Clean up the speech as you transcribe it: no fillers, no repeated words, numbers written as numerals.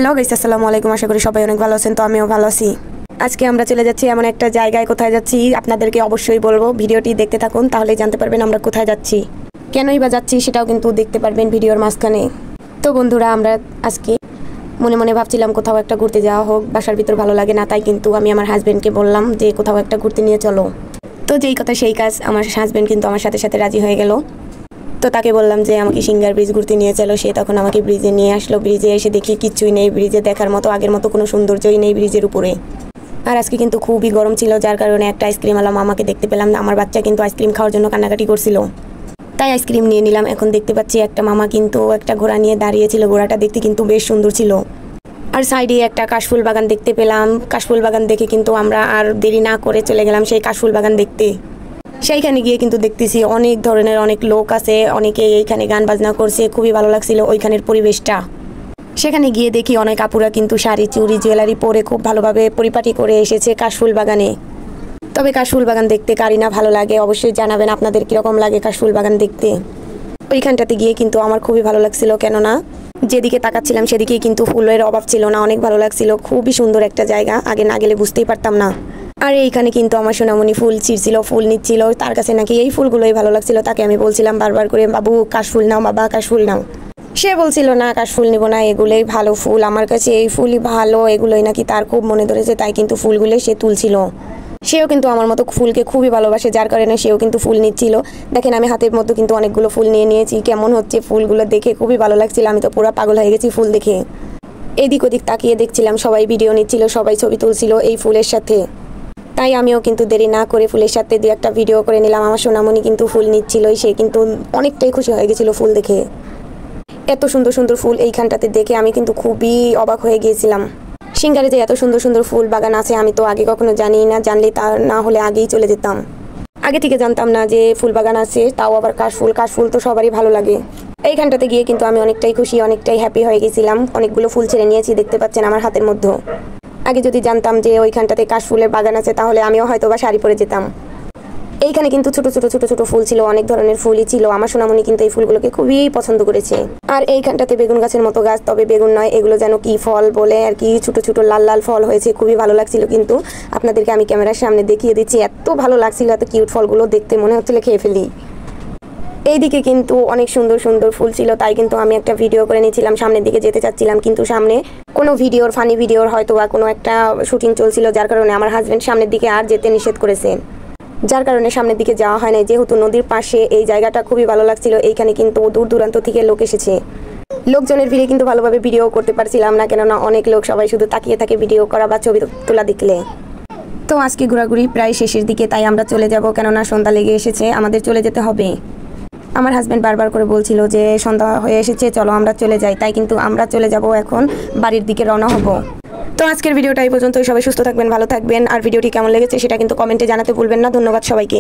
Hello guys, আসসালামু আলাইকুম। আশা করি সবাই অনেক ভালো আছেন। তো আমিও ভালো আছি। আজকে আমরা চলে যাচ্ছি এমন একটা জায়গায়। কোথায় যাচ্ছি আপনাদেরকে অবশ্যই বলবো, ভিডিওটি দেখতে থাকুন, তাহলেই জানতে পারবেন আমরা কোথায় যাচ্ছি, কেনই বা যাচ্ছি সেটাও কিন্তু দেখতে পারবেন ভিডিওর মাঝখানে। তো বন্ধুরা, আমরা আজকে মনে মনে ভাবছিলাম কোথাও একটা ঘুরতে যাওয়া হোক, বাসার ভিতর ভালো লাগে না, তাই কিন্তু আমি আমার হাজব্যান্ডকে বললাম যে কোথাও একটা ঘুরতে নিয়ে চলো। তো যেই কথা সেই কাজ, আমার হাজব্যান্ড কিন্তু আমার সাথে সাথে রাজি হয়ে গেল। তো তাকে বললাম যে আমাকে সিঙ্গার ব্রিজ ঘুরতে নিয়ে চলো। সে তখন আমাকে ব্রিজে নিয়ে আসলো। ব্রিজে এসে দেখি কিচ্ছুই নেই, ব্রিজে দেখার মতো আগের মতো কোনো সৌন্দর্যই নেই ব্রিজের উপরে। আর আজকে কিন্তু খুবই গরম ছিল, যার কারণে একটা আইসক্রিম আলাম আমাকে দেখতে পেলাম না। আমার বাচ্চা কিন্তু আইসক্রিম খাওয়ার জন্য কান্নাকাটি করছিল, তাই আইসক্রিম নিয়ে নিলাম। এখন দেখতে পাচ্ছি একটা মামা কিন্তু একটা ঘোড়া নিয়ে দাঁড়িয়েছিল। ঘোড়াটা দেখতে কিন্তু বেশ সুন্দর ছিল। আর সাইডে একটা কাশফুল বাগান দেখতে পেলাম। কাশফুল বাগান দেখে কিন্তু আমরা আর দেরি না করে চলে গেলাম সেই কাশফুল বাগান দেখতে। সেইখানে গিয়ে কিন্তু দেখতেছি অনেক ধরনের অনেক লোক আছে, অনেকে এইখানে গান বাজনা করছে, খুবই ভালো লাগছিল ওইখানের পরিবেশটা। সেখানে গিয়ে দেখি অনেক আপুরা কিন্তু শাড়ি চুড়ি জুয়েলারি পরে খুব ভালোভাবে পরিপাটি করে এসেছে কাশফুল বাগানে। তবে কাশফুল বাগান দেখতে কারি না ভালো লাগে, অবশ্যই জানাবেন আপনাদের কীরকম লাগে কাশফুল বাগান দেখতে। ওইখানটাতে গিয়ে কিন্তু আমার খুবই ভালো লাগছিল, কেননা যেদিকে তাকাচ্ছিলাম সেদিকেই কিন্তু ফুলের অভাব ছিল না, অনেক ভালো লাগছিল। খুবই সুন্দর একটা জায়গা, আগে না গেলে বুঝতেই পারতাম না। আর এইখানে কিন্তু আমার সোনামণি ফুল ছিঁড়ছিল, ফুল নিচ্ছিল, তার কাছে নাকি এই ফুলগুলোই ভালো লাগছিল। তাকে আমি বলছিলাম বারবার করে, বাবু কাশফুল নাও, বাবা কাশফুল নাও। সে বলছিল না কাশফুল নেবো না, এগুলোই ভালো ফুল, আমার কাছে এই ফুলই ভালো, এগুলোই নাকি তার খুব মনে ধরেছে, তাই কিন্তু ফুলগুলো সে তুলছিল। সেও কিন্তু আমার মতো ফুলকে খুবই ভালোবাসে, যার কারণে সেও কিন্তু ফুল নিচ্ছিল। দেখেন আমি হাতের মধ্যে কিন্তু অনেকগুলো ফুল নিয়ে নিয়েছি। কেমন হচ্ছে ফুলগুলো দেখে খুবই ভালো লাগছিল, আমি তো পুরো পাগল হয়ে গেছি ফুল দেখে। এদিক ওদিক তাকিয়ে দেখছিলাম, সবাই ভিডিও নিচ্ছিল, সবাই ছবি তুলছিল এই ফুলের সাথে। তাই আমিও কিন্তু দেরি না করে ফুলের সাথে দু একটা ভিডিও করে নিলাম। আমার সোনামণি কিন্তু ফুল নিচ্ছিলই, সে কিন্তু অনেকটাই খুশি হয়ে গেছিলো ফুল দেখে। এত সুন্দর সুন্দর ফুল এইখানটাতে দেখে আমি কিন্তু খুবই অবাক হয়ে গিয়েছিলাম। সিঙ্গারে যে এত সুন্দর সুন্দর ফুল বাগান আছে আমি তো আগে কখনো জানি না, জানলে তা না হলে আগেই চলে যেতাম। আগে থেকে জানতাম না যে ফুল বাগান আছে, তাও আবার কাশফুল। কাশফুল তো সবারই ভালো লাগে। এইখানটাতে গিয়ে কিন্তু আমি অনেকটাই খুশি, অনেকটাই হ্যাপি হয়ে গেছিলাম। অনেকগুলো ফুল ছেড়ে নিয়েছি, দেখতে পাচ্ছেন আমার হাতের মধ্যে। আগে যদি জানতাম যে ওইখানটাতে কাশফুলের বাগান আছে তাহলে আমিও হয়তো বা শাড়ি পরে যেতাম। এইখানে কিন্তু ছোট ছোট ছোট ছোট ফুল ছিল, অনেক ধরনের ফুলই ছিল। আমার সোনামণি কিন্তু এই ফুলগুলোকে খুবই পছন্দ করেছে। আর এইখানটাতে বেগুন গাছের মতো গাছ, তবে বেগুন নয়, এগুলো যেন কি ফল বলে আর কি, ছোট ছোট লাল লাল ফল হয়েছে, খুবই ভালো লাগছিল। কিন্তু আপনাদেরকে আমি ক্যামেরার সামনে দেখিয়ে দিচ্ছি, এত ভালো লাগছিল, এত কিউট ফলগুলো দেখতে মনে হচ্ছিল খেয়ে ফেলি। এইদিকে কিন্তু অনেক সুন্দর সুন্দর ফুল ছিল, তাই কিন্তু আমি একটা ভিডিও করে নিয়েছিলাম, সামনের দিকে যেতে চাচ্ছিলাম, কিন্তু সামনে কোনো ভিডিওর ফানি ভিডিওর হয়তো বা কোনো একটা শুটিং চলছিল, যার কারণে আমার হাজব্যান্ড সামনের দিকে আর যেতে নিষেধ করেছেন, যার কারণে সামনের দিকে যাওয়া হয় না। যেহেতু নদীর পাশে এই জায়গাটা খুবই ভালো লাগছিল, এইখানে কিন্তু দূর দূরান্ত থেকে লোক এসেছে। লোকজনের ভিড়ে কিন্তু ভালোভাবে ভিডিও করতে পারছিলাম না, কেননা অনেক লোক, সবাই শুধু তাকিয়ে থাকে ভিডিও করা বা ছবি তোলা দেখলে। তো আজকে ঘোরাঘুরি প্রায় শেষের দিকে, তাই আমরা চলে যাব, কেননা সন্ধ্যা লেগে এসেছে, আমাদের চলে যেতে হবে। আমার হাজব্যান্ড বারবার করে বলছিল যে সন্ধ্যা হয়ে এসেছে, চলো আমরা চলে যাই। তাই কিন্তু আমরা চলে যাব, এখন বাড়ির দিকে রওনা হব। তো আজকের ভিডিওটা এই পর্যন্তই। সবাই সুস্থ থাকবেন, ভালো থাকবেন। আর ভিডিওটি কেমন লেগেছে সেটা কিন্তু কমেন্টে জানাতে ভুলবেন না। ধন্যবাদ সবাইকে।